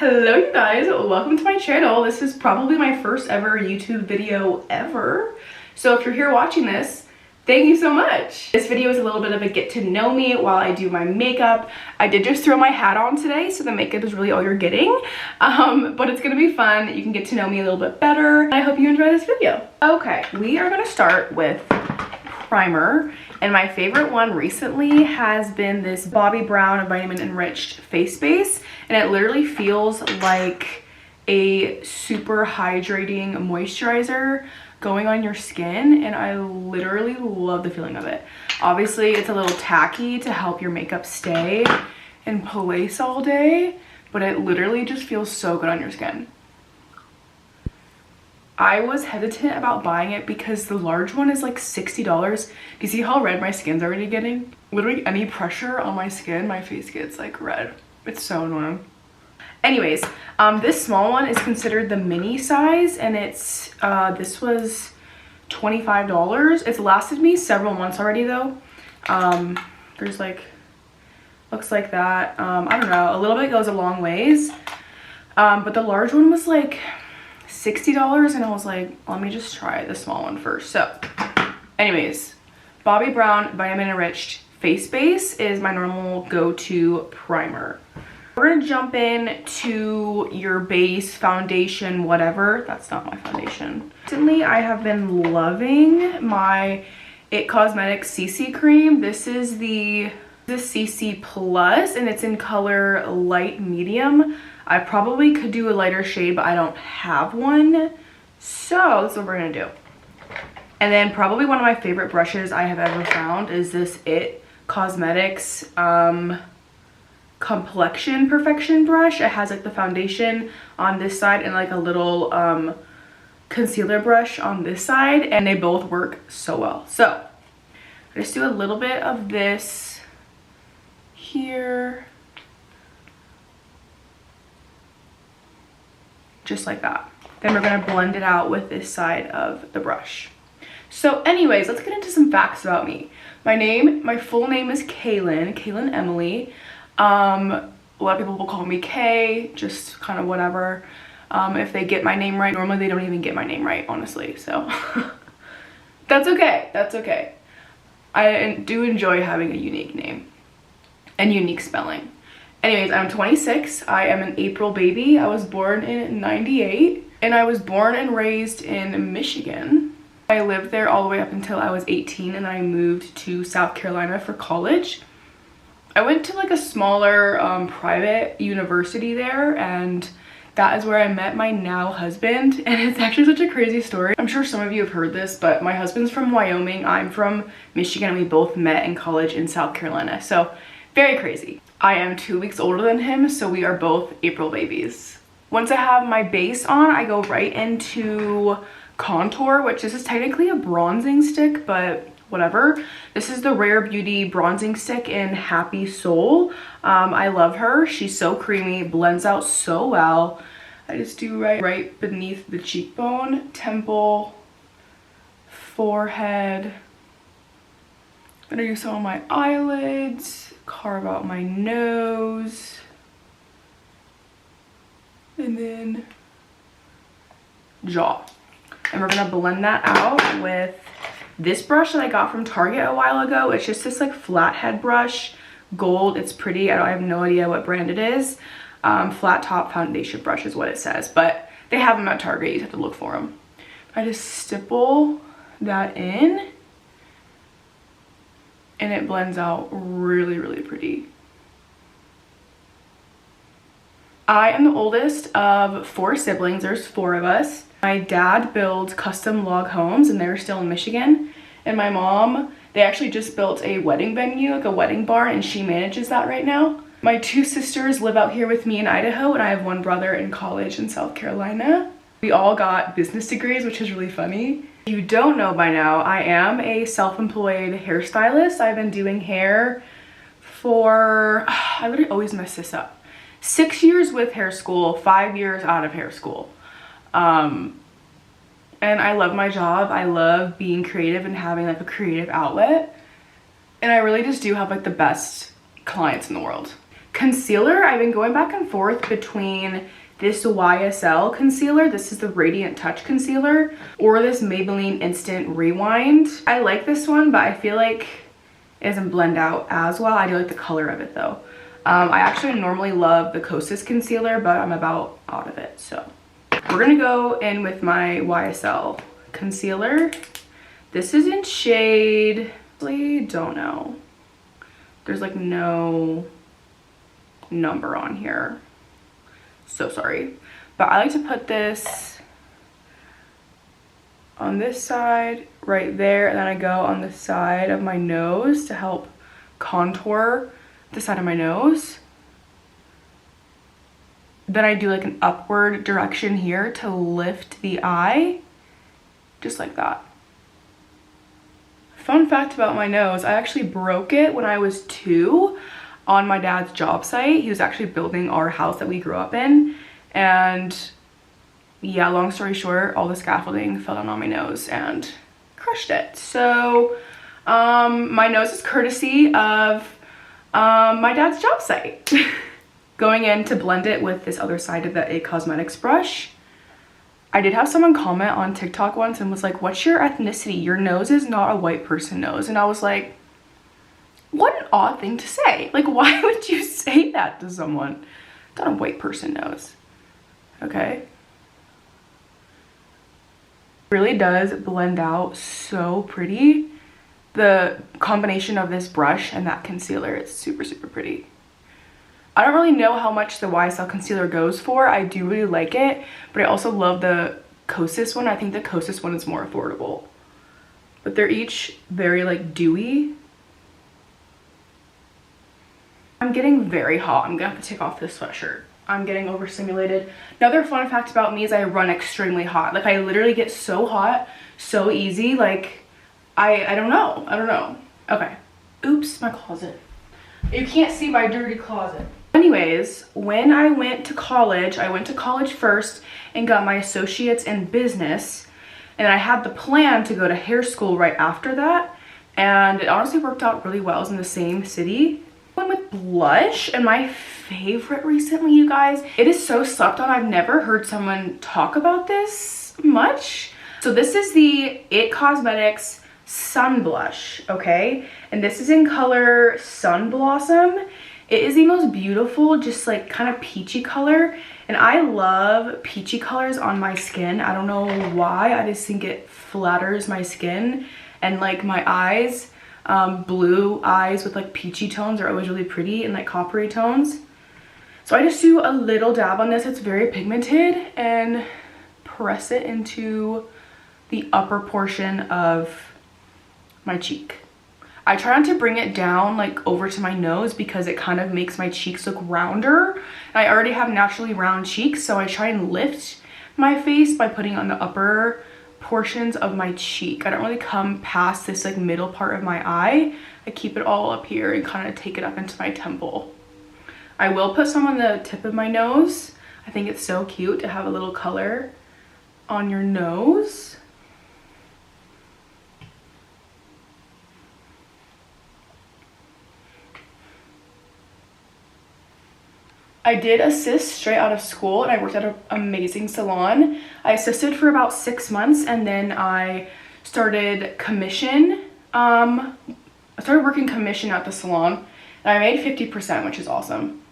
Hello you guys, welcome to my channel. This is probably my first ever YouTube video ever. So if you're here watching this, thank you so much. This video is a little bit of a get to know me while I do my makeup. I did just throw my hat on today, so the makeup is really all you're getting. But it's gonna be fun. You can get to know me a little bit better. I hope you enjoy this video. Okay, we are gonna start with primer. And my favorite one recently has been this Bobbi Brown Vitamin Enriched Face Base. And it literally feels like a super hydrating moisturizer going on your skin. And I literally love the feeling of it. Obviously, it's a little tacky to help your makeup stay in place all day. But it literally just feels so good on your skin. I was hesitant about buying it because the large one is like $60. Do you see how red my skin's already getting? Literally any pressure on my skin, my face gets like red. It's so annoying. Anyways, this small one is considered the mini size, and it's this was $25. It's lasted me several months already though. There's like, looks like that. I don't know, a little bit goes a long ways. But the large one was like $60, and I was like, let me just try the small one first. So anyways, Bobbi Brown Vitamin Enriched Face Base is my normal go-to primer. We're gonna jump in to your base, foundation, whatever. That's not my foundation. Recently, I have been loving my It Cosmetics CC cream. This is the CC Plus, and it's in color light medium. I probably could do a lighter shade, but I don't have one. So that's what we're gonna do. And then probably one of my favorite brushes I have ever found is this It Cosmetics Complexion Perfection brush. It has like the foundation on this side and like a little concealer brush on this side, and they both work so well. So I just do a little bit of this here. Just like that. Then we're gonna blend it out with this side of the brush. So anyways, let's get into some facts about me. My full name is Kaylin Emily. A lot of people will call me Kay, just kind of whatever. If they get my name right, normally they don't even get my name right, honestly, so. That's okay, that's okay. I do enjoy having a unique name and unique spelling. Anyways, I'm 26. I am an April baby. I was born in '98, and I was born and raised in Michigan. I lived there all the way up until I was 18, and I moved to South Carolina for college. I went to like a smaller private university there, and that is where I met my now husband. And it's actually such a crazy story. I'm sure some of you have heard this, but my husband's from Wyoming. I'm from Michigan, and we both met in college in South Carolina. So very crazy. I am 2 weeks older than him, so we are both April babies. Once I have my base on, I go right into contour, which this is technically a bronzing stick, but whatever. This is the Rare Beauty bronzing stick in Happy Soul. I love her. She's so creamy, blends out so well. I just do right beneath the cheekbone, temple, forehead. I'm gonna do some on my eyelids, carve out my nose, and then jaw. And we're gonna blend that out with this brush that I got from Target a while ago. It's just this like flathead brush, gold. It's pretty. I have no idea what brand it is. Flat top foundation brush is what it says, but they have them at Target. You just have to look for them. I just stipple that in, and it blends out really, really pretty. I am the oldest of 4 siblings. There's 4 of us. My dad builds custom log homes, and they're still in Michigan. And my mom, they actually just built a wedding venue, like a wedding barn, and she manages that right now. My 2 sisters live out here with me in Idaho, and I have 1 brother in college in South Carolina. We all got business degrees, which is really funny. If you don't know by now, I am a self-employed hairstylist. I've been doing hair for, I literally always mess this up, 6 years with hair school, 5 years out of hair school. And I love my job. I love being creative and having like a creative outlet. And I really just do have like the best clients in the world. Concealer, I've been going back and forth between this YSL concealer, this is the Radiant Touch concealer, or this Maybelline Instant Rewind. I like this one, but I feel like it doesn't blend out as well. I do like the color of it though. I actually normally love the Kosas concealer, but I'm about out of it. So we're gonna go in with my YSL concealer. This is in shade, I don't know. There's like no number on here. So sorry. But I like to put this on this side right there, and then I go on the side of my nose to help contour the side of my nose. Then I do like an upward direction here to lift the eye, just like that. Fun fact about my nose, I actually broke it when I was 2 on my dad's job site. He was actually building our house that we grew up in, and yeah, long story short, all the scaffolding fell down on my nose and crushed it. So my nose is courtesy of my dad's job site. Going in to blend it with this other side of the IT Cosmetics brush. I did have someone comment on TikTok once and was like, what's your ethnicity? Your nose is not a white person nose. And I was like, what an odd thing to say. Like, why would you say that to someone? Not a white person nose. Okay. It really does blend out so pretty. The combination of this brush and that concealer is super, super pretty. I don't really know how much the YSL concealer goes for. I do really like it, but I also love the Kosas one. I think the Kosas one is more affordable. But they're each very like dewy. I'm getting very hot. I'm gonna have to take off this sweatshirt. I'm getting overstimulated. Another fun fact about me is I run extremely hot. Like, I literally get so hot so easy. Like, I don't know. Okay. Oops, my closet. You can't see my dirty closet. Anyways, when I went to college first and got my associates in business, and I had the plan to go to hair school right after that, and it honestly worked out really well. I was in the same city. I went with blush, and my favorite recently, you guys, it is so slept on. I've never heard someone talk about this much. So this is the IT Cosmetics Sun Blush, okay? And this is in color Sun Blossom. It is the most beautiful, just like kind of peachy color. And I love peachy colors on my skin. I don't know why, I just think it flatters my skin. And like my eyes, blue eyes with like peachy tones are always really pretty, and like coppery tones. So I just do a little dab on this. It's very pigmented, and press it into the upper portion of my cheek. I try not to bring it down like over to my nose because it kind of makes my cheeks look rounder. And I already have naturally round cheeks, so I try and lift my face by putting on the upper portions of my cheek. I don't really come past this like middle part of my eye. I keep it all up here and kind of take it up into my temple. I will put some on the tip of my nose. I think it's so cute to have a little color on your nose. I did assist straight out of school, and I worked at an amazing salon. I assisted for about 6 months, and then I started commission. I started working commission at the salon, and I made 50%, which is awesome.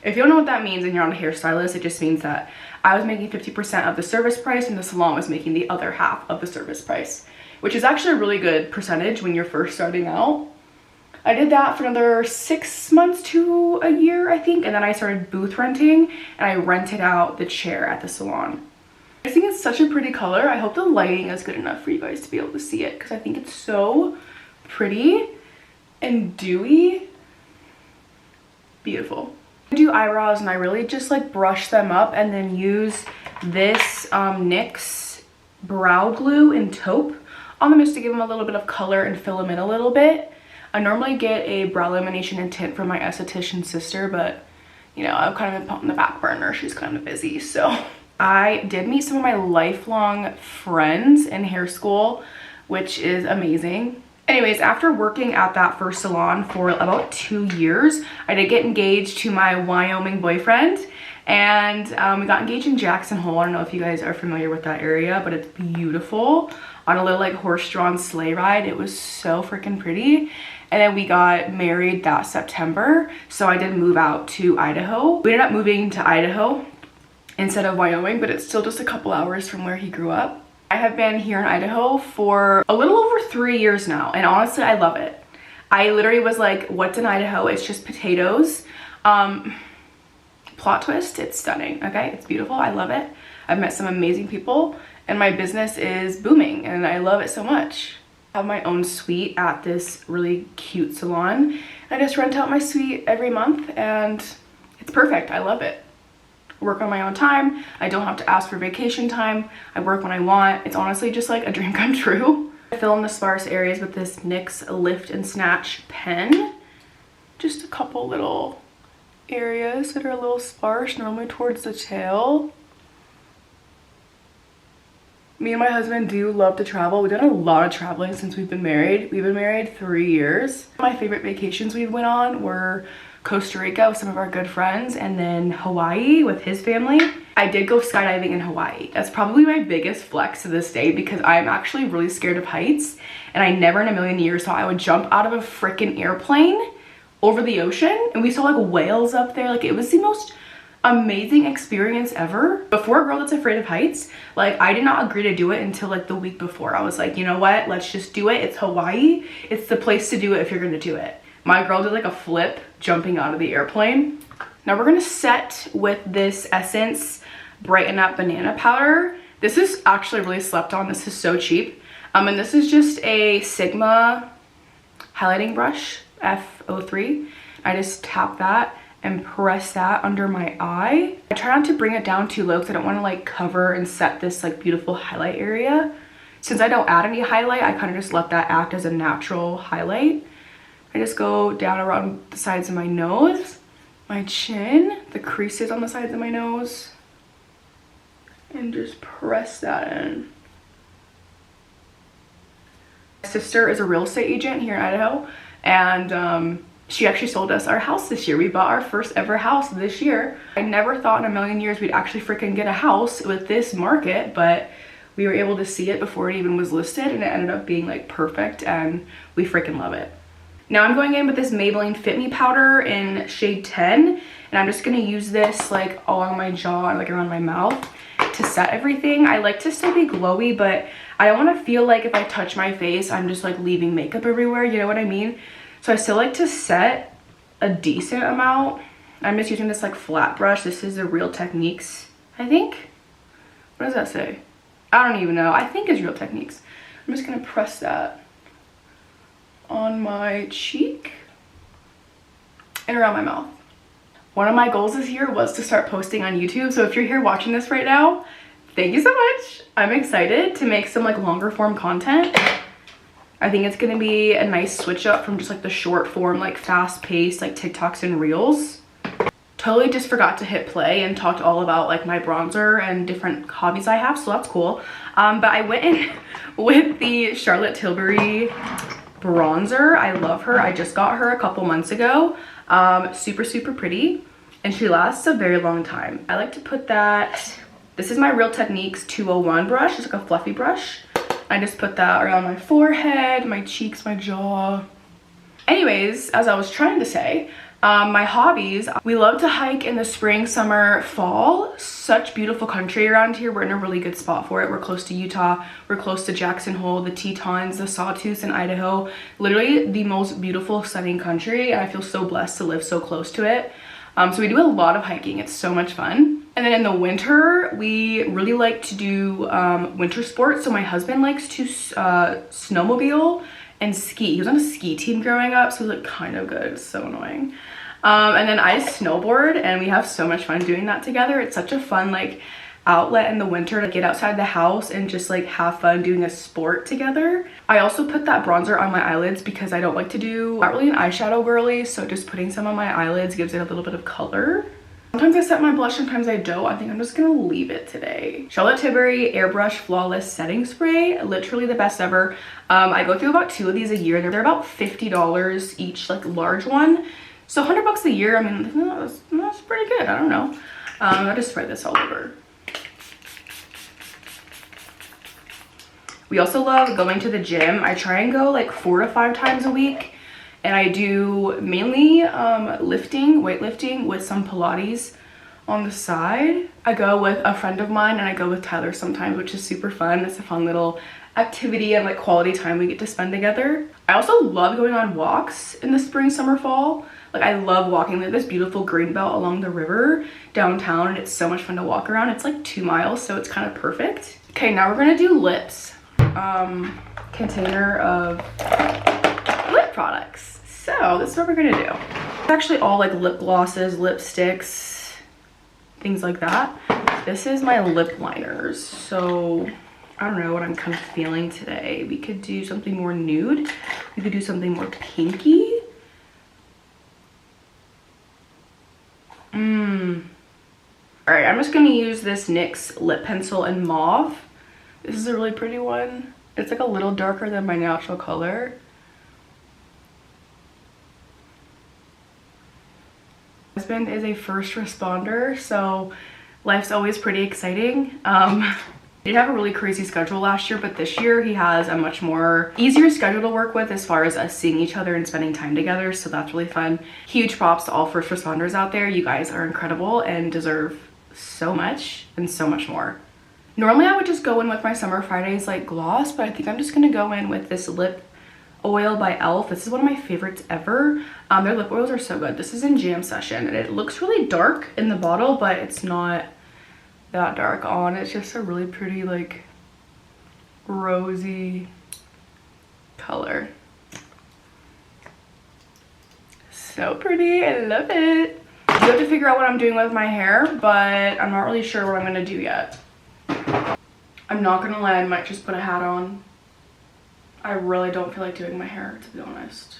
If you don't know what that means and you're not a hairstylist, it just means that I was making 50% of the service price and the salon was making the other half of the service price, which is actually a really good percentage when you're first starting out. I did that for another 6 months to a year, I think, and then I started booth renting, and I rented out the chair at the salon. I think it's such a pretty color. I hope the lighting is good enough for you guys to be able to see it, because I think it's so pretty and dewy. Beautiful. I do eyebrows, and I really just like brush them up and then use this NYX brow glue in taupe on them just to give them a little bit of color and fill them in a little bit. I normally get a brow lamination and tint from my esthetician sister, but you know, I've kind of been put on the back burner. She's kind of busy. So I did meet some of my lifelong friends in hair school, which is amazing. Anyways, after working at that first salon for about 2 years, I did get engaged to my Wyoming boyfriend, and we got engaged in Jackson Hole. I don't know if you guys are familiar with that area, but it's beautiful, on a little like horse-drawn sleigh ride. It was so freaking pretty. And then we got married that September, so I did move out to Idaho. We ended up moving to Idaho instead of Wyoming, but it's still just a couple hours from where he grew up. I have been here in Idaho for a little over 3 years now, and honestly, I love it. I literally was like, what's in Idaho? It's just potatoes. Plot twist, it's stunning, okay? It's beautiful, I love it. I've met some amazing people, and my business is booming, and I love it so much. I have my own suite at this really cute salon. I just rent out my suite every month, and it's perfect, I love it. Work on my own time. I don't have to ask for vacation time. I work when I want. It's honestly just like a dream come true. I fill in the sparse areas with this NYX Lift and Snatch pen. Just a couple little areas that are a little sparse, normally towards the tail. Me and my husband do love to travel. We've done a lot of traveling since we've been married. We've been married 3 years. My favorite vacations we went on were Costa Rica with some of our good friends, and then Hawaii with his family. I did go skydiving in Hawaii. That's probably my biggest flex to this day because I'm actually really scared of heights, and I never in a million years thought I would jump out of a freaking airplane over the ocean. And we saw like whales up there. Like, it was the most amazing experience ever. Before, a girl that's afraid of heights, like, I did not agree to do it until like the week before. I was like, you know what, let's just do it. It's Hawaii. It's the place to do it if you're gonna do it. My girl did like a flip jumping out of the airplane. Now we're gonna set with this Essence Brighten Up Banana Powder. This is actually really slept on. This is so cheap. And this is just a Sigma highlighting brush, F03. I just tap that and press that under my eye. I try not to bring it down too low because I don't want to like cover and set this like beautiful highlight area. Since I don't add any highlight, I kind of just let that act as a natural highlight. I just go down around the sides of my nose, my chin, the creases on the sides of my nose, and just press that in. My sister is a real estate agent here in Idaho, and she actually sold us our house this year. We bought our first ever house this year. I never thought in a million years we'd actually freaking get a house with this market, but we were able to see it before it even was listed, and it ended up being like perfect, and we freaking love it. Now I'm going in with this Maybelline Fit Me powder in shade 10, and I'm just gonna use this like along my jaw and like around my mouth to set everything. I like to still be glowy, but I don't want to feel like if I touch my face, I'm just like leaving makeup everywhere, you know what I mean? So I still like to set a decent amount. I'm just using this like flat brush. This is the Real Techniques, I think. What does that say? I don't even know. I think it's Real Techniques. I'm just gonna press that on my cheek and around my mouth. One of my goals this year was to start posting on YouTube. So if you're here watching this right now, thank you so much. I'm excited to make some like longer form content. I think it's gonna be a nice switch up from just like the short form, like fast paced, like TikToks and Reels. Totally just forgot to hit play and talked all about like my bronzer and different hobbies I have, so that's cool. But I went in with the Charlotte Tilbury bronzer. I love her. I just got her a couple months ago. Super pretty, and she lasts a very long time. I like to put that, this is my Real Techniques 201 brush. It's like a fluffy brush. I just put that around my forehead, my cheeks, my jaw. Anyways, as I was trying to say, my hobbies, we love to hike in the spring, summer, fall. Such beautiful country around here. We're in a really good spot for it. We're close to Utah. We're close to Jackson Hole, the Tetons, the Sawtooths in Idaho. Literally the most beautiful, stunning country, and I feel so blessed to live so close to it. So we do a lot of hiking. It's so much fun. And then in the winter, we really like to do winter sports. So my husband likes to snowmobile and ski. He was on a ski team growing up, so it was like kind of good. It's so annoying. And then I snowboard, and we have so much fun doing that together. It's such a fun like outlet in the winter to get outside the house and just like have fun doing a sport together. I also put that bronzer on my eyelids because I don't like to do, not really an eyeshadow girly, so just putting some on my eyelids gives it a little bit of color. Sometimes I set my blush, sometimes I don't. I think I'm just gonna leave it today. Charlotte Tilbury Airbrush Flawless Setting Spray, literally the best ever. I go through about 2 of these a year. They're about $50 each, like large one. So 100 bucks a year, I mean, that's pretty good, I don't know. I'll just spray this all over. We also love going to the gym. I try and go like 4 to 5 times a week. And I do mainly lifting, weightlifting with some Pilates on the side. I go with a friend of mine and I go with Tyler sometimes, which is super fun. It's a fun little activity and like quality time we get to spend together. I also love going on walks in the spring, summer, fall. Like I love walking like this beautiful green belt along the river downtown, and it's so much fun to walk around. It's like 2 miles, so it's kind of perfect. Okay, now we're gonna do lips. Container of lip products. So this is what we're gonna do. It's actually all like lip glosses, lipsticks, things like that. This is my lip liners. So I don't know what I'm kind of feeling today. We could do something more nude. We could do something more pinky. All right, I'm just gonna use this NYX lip pencil in mauve. This is a really pretty one. It's like a little darker than my natural color. My husband is a first responder, so life's always pretty exciting. He did have a really crazy schedule last year, but this year he has a much more easier schedule to work with as far as us seeing each other and spending time together, so that's really fun. Huge props to all first responders out there. You guys are incredible and deserve so much and so much more. Normally I would just go in with my Summer Fridays like gloss, but I think I'm just gonna go in with this lip oil by e.l.f. This is one of my favorites ever. Their lip oils are so good. This is in Jam Session, and it looks really dark in the bottle, but it's not that dark on. It's just a really pretty like rosy color. So pretty, I love it. I do have to figure out what I'm doing with my hair, but I'm not really sure what I'm gonna do yet. I'm not gonna lie, I might just put a hat on. I really don't feel like doing my hair, to be honest.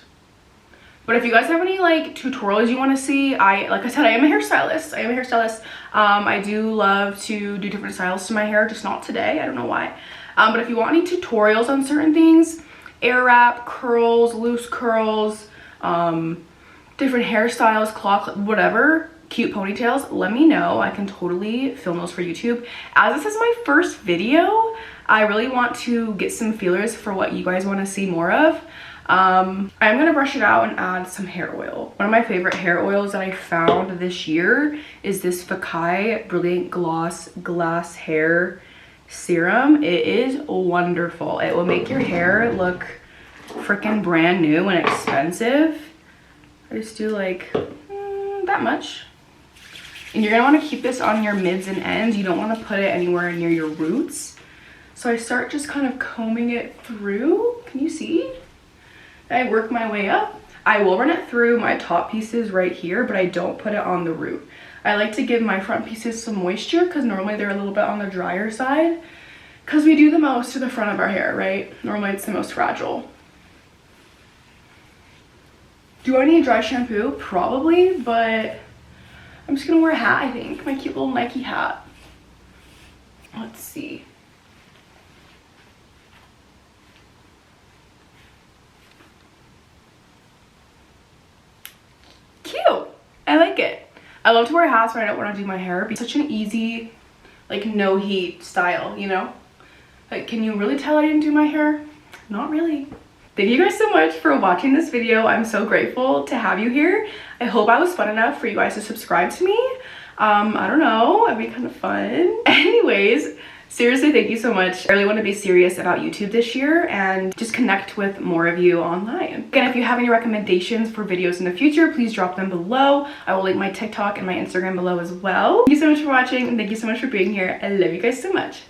But if you guys have any like tutorials you want to see, like I said, I am a hairstylist. I do love to do different styles to my hair, just not today. I don't know why. But if you want any tutorials on certain things, air wrap, curls, loose curls, different hairstyles, claw, whatever, cute ponytails, let me know. I can totally film those for YouTube. As this is my first video, I really want to get some feelers for what you guys want to see more of. I'm gonna brush it out and add some hair oil. One of my favorite hair oils that I found this year is this Fakai Brilliant Gloss Glass Hair Serum. It is wonderful. It will make your hair look freaking brand new and expensive. I just do like that much. And you're gonna want to keep this on your mids and ends. You don't want to put it anywhere near your roots. So I start just kind of combing it through. Can you see? I work my way up. I will run it through my top pieces right here, but I don't put it on the root. I like to give my front pieces some moisture because normally they're a little bit on the drier side, because we do the most to the front of our hair, right? Normally it's the most fragile. Do I need dry shampoo? Probably, but I'm just gonna wear a hat, I think. My cute little Nike hat. Let's see. Cute. I like it. I love to wear hats when I don't want to do my hair. It's such an easy, like, no heat style, you know? Like, can you really tell I didn't do my hair? Not really. Thank you guys so much for watching this video. I'm so grateful to have you here. I hope I was fun enough for you guys to subscribe to me. I don't know, it'd be kind of fun. Anyways, seriously, thank you so much. I really want to be serious about YouTube this year and just connect with more of you online. Again, if you have any recommendations for videos in the future, please drop them below. I will link my TikTok and my Instagram below as well. Thank you so much for watching, and thank you so much for being here. I love you guys so much.